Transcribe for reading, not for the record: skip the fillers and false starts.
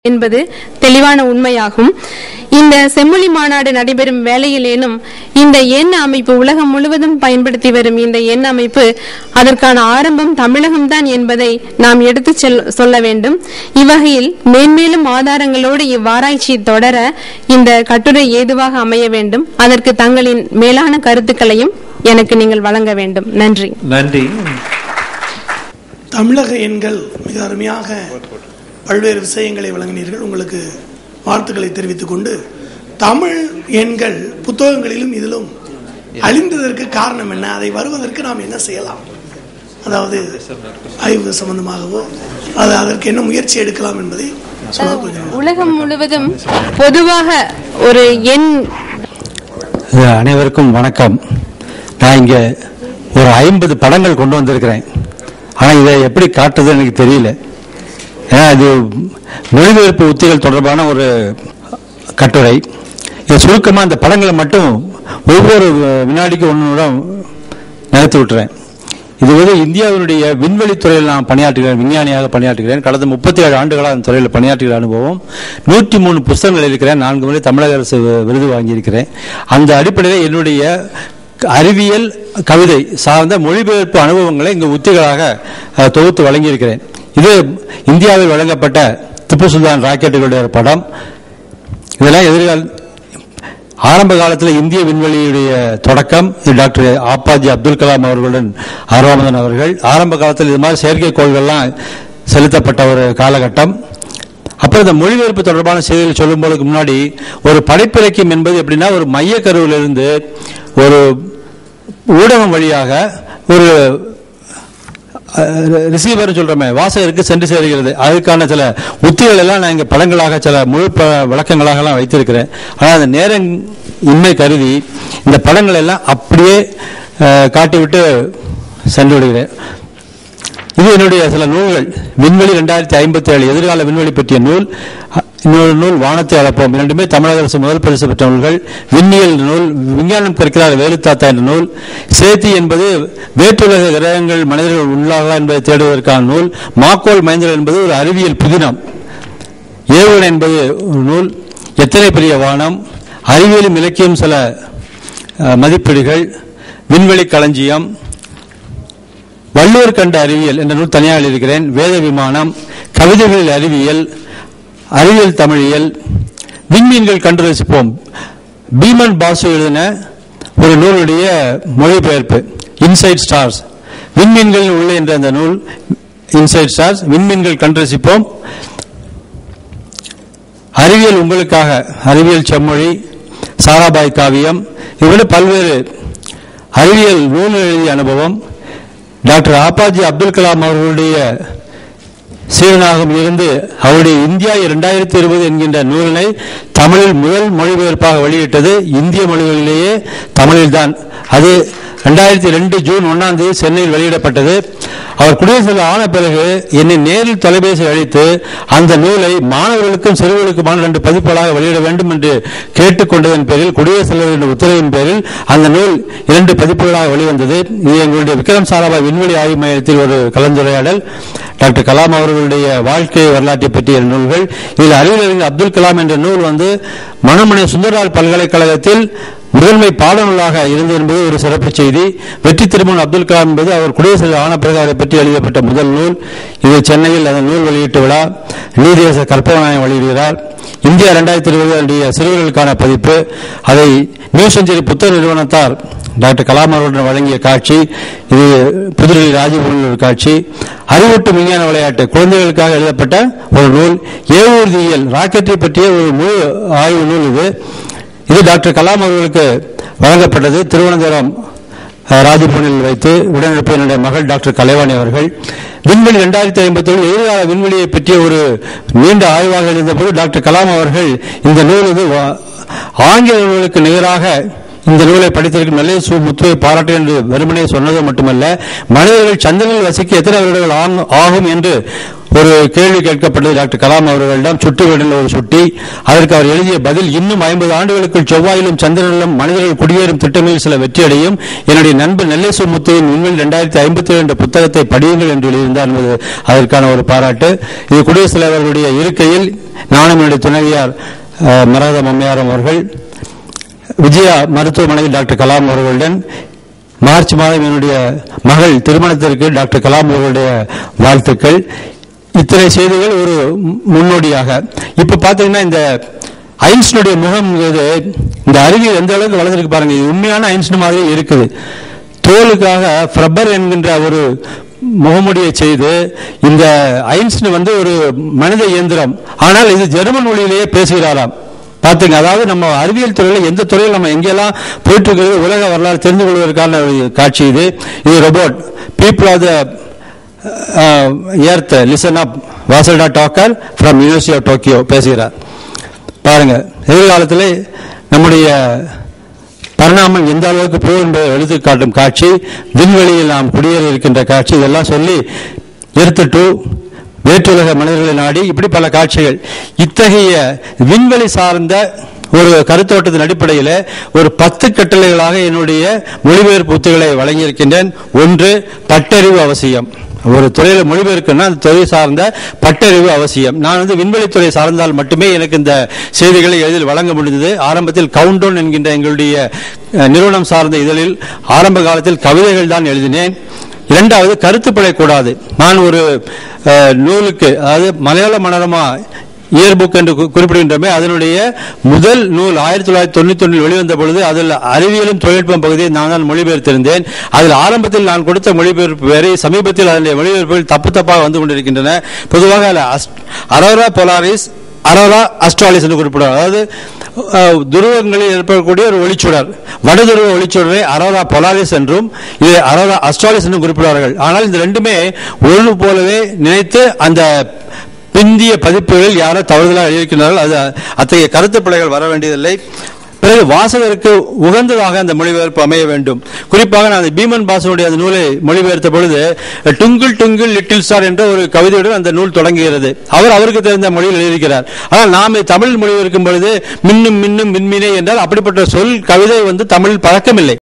என்பது தெளிவான உண்மையாகும். இந்த செம்மொழி மாநாடு நடைபெறும் வேளையிலேனும் இந்த எண் அமைப்பு உலகம் முழுவதும் பயன்படுத்தி வரும் இந்த எண் அமைப்பு அதற்கான ஆரம்பம் தமிழகம்தான் என்பதை நாம் எடுத்து சொல்ல வேண்டும். இவ்வகையில் மேன்மேலும் ஆதாரங்களோடு இவ்வாராய்ச்சி தொடர இந்த கட்டுரை ஏதுவாக அமைய வேண்டும். அதற்கு தங்களின் மேலான கருத்துக்களையும் எனக்கு நீங்கள் வழங்க வேண்டும். நன்றி. நன்றி. தமிழக எண்கள் மிக அருமையாக பல்வேறு விஷயங்களை வழங்கினீர்கள். உங்களுக்கு வாழ்த்துக்களை தெரிவித்துக் கொண்டு, தமிழ் எண்கள் புத்தகங்களிலும் இதிலும் அழிந்ததற்கு காரணம் என்ன, அதை வருவதற்கு நாம் என்ன செய்யலாம், அதாவது ஆய்வு சம்பந்தமாகவோ அதற்கு என்ன முயற்சி எடுக்கலாம் என்பதை உலகம் முழுவதும் பொதுவாக ஒரு எண். அனைவருக்கும் வணக்கம். நான் இங்க ஒரு 50 படங்கள் கொண்டு வந்திருக்கிறேன். ஆனா இதை எப்படி காட்டுறது எனக்கு தெரியல. ஏன்னா இது மொழிபெயர்ப்பு உத்திகள் தொடர்பான ஒரு கட்டுரை. இதை சுருக்கமாக இந்த படங்களை மட்டும் ஒவ்வொரு வினாடிக்கு ஒன்றுடன் நிறுத்தி விட்டுறேன். இது வந்து இந்தியாவினுடைய விண்வெளித்துறையில் நான் பணியாற்றுகிறேன், விஞ்ஞானியாக பணியாற்றுகிறேன். கடந்த 37 ஆண்டுகளாக அந்த துறையில் பணியாற்றுகிற அனுபவம். 103 புத்தகங்கள் இருக்கிறேன். 4 முறை தமிழக அரசு விருது வாங்கியிருக்கிறேன். அந்த அடிப்படையில் என்னுடைய அறிவியல் கவிதை சார்ந்த மொழிபெயர்ப்பு அனுபவங்களை இங்கு உத்திகளாக தொகுத்து வழங்கியிருக்கிறேன். இது இந்தியாவில் வழங்கப்பட்ட திப்பு சுல்தான் ராக்கெட்டுகளுடைய படம். இதெல்லாம் எதிர்கால ஆரம்ப காலத்தில் இந்திய விண்வெளியுடைய தொடக்கம். டாக்டர் ஆப்பாஜி அப்துல் கலாம் அவர்களுடன் ஆர்வமதன் அவர்கள் ஆரம்ப காலத்தில் இது மாதிரி செயற்கைக்கோள்கள்லாம் செலுத்தப்பட்ட ஒரு காலகட்டம். அப்புறம் இந்த மொழிபெயர்ப்பு தொடர்பான செய்திகள் சொல்லும்போதுக்கு முன்னாடி ஒரு படைப்பிலக்கியம் என்பது எப்படின்னா, ஒரு மையக்கருவிலிருந்து ஒரு ஊடகம் வழியாக ஒரு ரிசீவர் சொல்றமே வாசகருக்கு சென்று சேர்கிறது. அதுக்கான சில உத்திகள் எல்லாம் நான் இங்க படங்களாக சில முழு விளக்கங்களாக எல்லாம் வைத்திருக்கிறேன். ஆனால் அந்த நேரம் இன்மை கருதி இந்த படங்கள் எல்லாம் அப்படியே காட்டிவிட்டு சென்று விடுகிறேன். இது என்னுடைய சில நூல்கள். விண்வெளி 2057 எதிர்கால விண்வெளி பற்றிய நூல். இன்னொரு நூல் வானத்தை அளப்போம். இரண்டுமே தமிழக அரசு முதல் பரிசு பெற்ற நூல்கள். விண்ணியல் நூல், விஞ்ஞானம் கற்கிறார் வேலுத்தாத்தா என்ற நூல். சேத்தி என்பது வேற்றுலக கிரகங்கள் மனிதர்கள் உள்ளாக என்பதை தேடுவதற்கான நூல். மாக்கோல் மைந்தர் என்பது ஒரு அறிவியல் புதினம். ஏவுகணை என்பது ஒரு நூல். எத்தனை பெரிய வானம், அறிவியலும் இலக்கியம் சில மதிப்பீடுகள், விண்வெளி களஞ்சியம், வள்ளுவர் கண்ட அறிவியல் என்ற நூல் தனியாக எழுதியிருக்கிறேன். வேத விமானம், கவிதைகளில் அறிவியல், அறிவியல் தமிழியல், விண்மீன்கள் கண்டு ரசிப்போம். பீமன் பாசு எழுதின ஒரு நூலுடைய மொழிபெயர்ப்பு இன்சைட் ஸ்டார்ஸ். விண்மீன்கள் உள்ள என்ற அந்த நூல் இன்சைட் ஸ்டார்ஸ், விண்மீன்கள் கண்டு ரசிப்போம். அறிவியல் உங்களுக்காக, அறிவியல் செம்மொழி, சாராபாய் காவியம், இவ்வளவு பல்வேறு அறிவியல் நூல் எழுதிய அனுபவம். டாக்டர் ஆப்பாஜி அப்துல் கலாம் அவர்களுடைய சீரனாகவும் இருந்து அவருடைய இந்தியா 2020 என்கின்ற நூலினை தமிழில் முதல் மொழிபெயர்ப்பாக வெளியிட்டது இந்திய மொழிகளிலேயே தமிழில்தான். அது 2002 ஜூன் 1 சென்னையில் வெளியிடப்பட்டது. அவர் குடியரசு ஆன பிறகு என்னை நேரில் தொலைபேசி அழைத்து அந்த நூலை மாணவர்களுக்கும் சிறுவர்களுக்குமான 2 பதிப்புகளாக வெளியிட வேண்டும் என்று கேட்டுக்கொண்டதன் பேரில், குடியரசுத் தலைவரின் உத்தரவின் பேரில் அந்த நூல் 2 பதிப்புகளாக வெளிவந்தது. இது எங்களுடைய விக்ரம் சாராபாய் விண்வெளி ஆய்வு மையத்தில் ஒரு கலந்துரையாடல். டாக்டர் கலாம் அவர்களுடைய வாழ்க்கை வரலாற்றை பற்றிய நூல்கள். இதில் அறிவியல் அப்துல் கலாம் என்ற நூல் மனோமணி சுந்தரலால் பல்கலைக்கழகத்தில் முதன்மை பாடநூலாக இருந்தது என்பது ஒரு சிறப்பு செய்தி. வெற்றி திருமணம் அப்துல் கலாம் என்பது அவர் குடியரசு ஆன பிறகு அதை பற்றி எழுதப்பட்ட முதல் நூல். இது சென்னையில் அந்த நூல் வெளியீட்டு விழா. நீதியரசர் கற்பகநாயகம் வெளியிடுகிறார். இந்தியா 2020 சிறுவர்களுக்கான பதிப்பு. அதை நியூ செஞ்சுரி புத்தக நிறுவனத்தார் டாக்டர் கலாம் அவர்களுடன் வழங்கிய காட்சி. இது புதுடெல்லி ராஜீவ்பவனில் ஒரு காட்சி. அறிவூட்டும் விஞ்ஞான விளையாட்டு குழந்தைகளுக்காக எழுதப்பட்ட ஒரு நூல். ஏவூர்தியியல் ராக்கெட்டை பற்றிய ஒரு முழு ஆய்வு நூல். இது டாக்டர் கலாம் அவர்களுக்கு வழங்கப்பட்டது. திருவனந்தபுரம் ராஜீவ்பவனில் வைத்து உடனிருப்ப என்னுடைய மகள் டாக்டர் கலைவாணி அவர்கள். விண்வெளி 2057 எதிர்கால விண்வெளியை பற்றிய ஒரு நீண்ட ஆய்வாக இருந்தபோது டாக்டர் கலாம் அவர்கள் இந்த நூல் ஆங்கில நூலுக்கு நிகராக இந்த நூலை படித்திருக்கும் நல்ல முத்துவை பாராட்டு என்று வெறுமனே சொன்னது மட்டுமல்ல, மனிதர்கள் சந்திரனில் வசிக்க எத்தனை வருடங்கள் ஆகும் என்று ஒரு கேள்வி கேட்கப்பட்டது டாக்டர் கலாம் அவர்களிடம், சுட்டு விடல ஒரு சுட்டி. அதற்கு அவர் எழுதிய பதில், இன்னும் 50 ஆண்டுகளுக்குள் செவ்வாயிலும் சந்திரனிலும் மனிதர்கள் குடியேறும் திட்டங்களில் சில வெற்றியடையும். என்னுடைய நண்பர் நெல்லை முத்துவின் உண்மையில் 2057 என்ற புத்தகத்தை படியுங்கள் என்று எழுதியிருந்தார் என்பது அதற்கான ஒரு பாராட்டு. இது குடியரசுத் தலைவர்களுடைய இருக்கையில் நானும் என்னுடைய துணைவியார் மரகதம் அம்மையாரம் அவர்கள் விஜயா மருத்துவமனையில் டாக்டர் கலாம் அவர்களுடன் மார்ச் மாதம் என்னுடைய மகள் திருமணத்திற்கு டாக்டர் கலாம் அவர்களுடைய வாழ்த்துக்கள். இத்தனை செய்திகள் ஒரு முன்னோடியாக. இப்ப பாத்தீங்கன்னா இந்த ஐன்ஸ்டனுடைய முகம், இந்த அறிவியல் எந்த அளவுக்கு வளர்ந்துருக்கு பாருங்க. இது உண்மையான ஐன்ஸ்டன் மாதிரி இருக்குது. தோலுக்காக ஃப்ரப்பர் என்கின்ற ஒரு முகமுடியை செய்து இந்த ஐன்ஸ்டன் ஒரு மனித இயந்திரம், ஆனால் இது ஜெர்மன் மொழியிலேயே பேசுகிறாராம். பாத்துங்க, அதாவது நம்ம அறிவியல் துறையில் எந்த துறையில் நம்ம எங்கெல்லாம் போயிட்டு இருக்கிறது உலக வரலாறு தெரிந்து கொள்வதற்கான காட்சி இது. இது robot people of the earth listen up வாசல்டா doctor from university of Tokyo பேசுகிறார். பாருங்க, எதிர்காலத்தில் நம்முடைய பரிணாமம் எந்த அளவுக்கு போகும் என்பதை எடுத்து காட்டும் காட்சி, விண்வெளியில் நாம் குடியேறி இருக்கின்ற காட்சி, இதெல்லாம் சொல்லி எடுத்துட்டு வேற்றுலக மனிதர்களை நாடி இப்படி பல காட்சிகள். இத்தகைய விண்வெளி சார்ந்த ஒரு கருத்தோட்டத்தின் அடிப்படையில் ஒரு 10 கட்டளைகளாக என்னுடைய மொழிபெயர்ப்பு உத்திகளை வழங்கியிருக்கின்றேன். ஒன்று, பட்டறிவு அவசியம். ஒரு துறையில மொழிபெயர்க்கணும்னா அந்த துறை சார்ந்த பட்டறிவு அவசியம். நான் விண்வெளித்துறை சார்ந்தால் மட்டுமே எனக்கு இந்த செய்திகளை எளிதில் வழங்க முடிந்தது. ஆரம்பத்தில் கவுண்டவுன் என்கின்ற எங்களுடைய நிறுவனம் சார்ந்த இதழில் ஆரம்ப காலத்தில் கவிதைகள் தான் எழுதினேன். இரண்டாவது, கருத்துப்படக்கூடாது. நான் ஒரு நூலுக்கு, அதாவது மலையாள மனோரமா இயர் புக் என்று குறிப்பிடுகின்றமே, அதனுடைய முதல் நூல் 1991 வெளிவந்த பொழுது அதில் அறிவியலும் தொழில்நுட்பம் பகுதியை நான் தான் மொழிபெயர்த்திருந்தேன். அதில் ஆரம்பத்தில் நான் கொடுத்த மொழிபெயர்ப்பு வேறு, சமீபத்தில் அதனுடைய மொழிபெயர்ப்புகள் தப்பாக வந்து கொண்டிருக்கின்றன. பொதுவாக அரோரா போலாரிஸ், அரோரா அஸ்ட்ராலிஸ் என்று குறிப்பிடுவார். அதாவது துருவங்களில் ஏற்படக்கூடிய ஒரு ஒளிச்சுடர், வடதுருவ ஒளிச்சுடரை அரோரா போலாரிஸ் என்றும் இதை அரோரா அஸ்ட்ராலிஸ் என்றும் குறிப்பிடுவார்கள். ஆனால் இந்த ரெண்டுமே ஒன்று போலவே நினைத்து அந்த பிந்திய பதிப்புகளில் யாரோ தவறுதலாக எழுதியிருக்கிறார்கள். அது அத்தகைய கருத்து பிழைகள் வர வேண்டியதில்லை. பிறகு வாசகருக்கு உகந்ததாக அந்த மொழிபெயர்ப்பு அமைய வேண்டும். குறிப்பாக நான் பீமன் பாசனுடைய அந்த நூலை மொழிபெயர்த்த பொழுது டுங்கிள் டுங்கிள் லிட்டில் ஸ்டார் என்ற ஒரு கவிதையுடன் அந்த நூல் தொடங்குகிறது. அவருக்கு தெரிந்த மொழியில் எழுதியிருக்கிறார். ஆனால் நாம் தமிழ் மொழிபெயர்க்கும் பொழுது மின்னும் மின்னும் மின்மினே என்றால் அப்படிப்பட்ட சொல் கவிதை தமிழில் பழக்கமில்லை.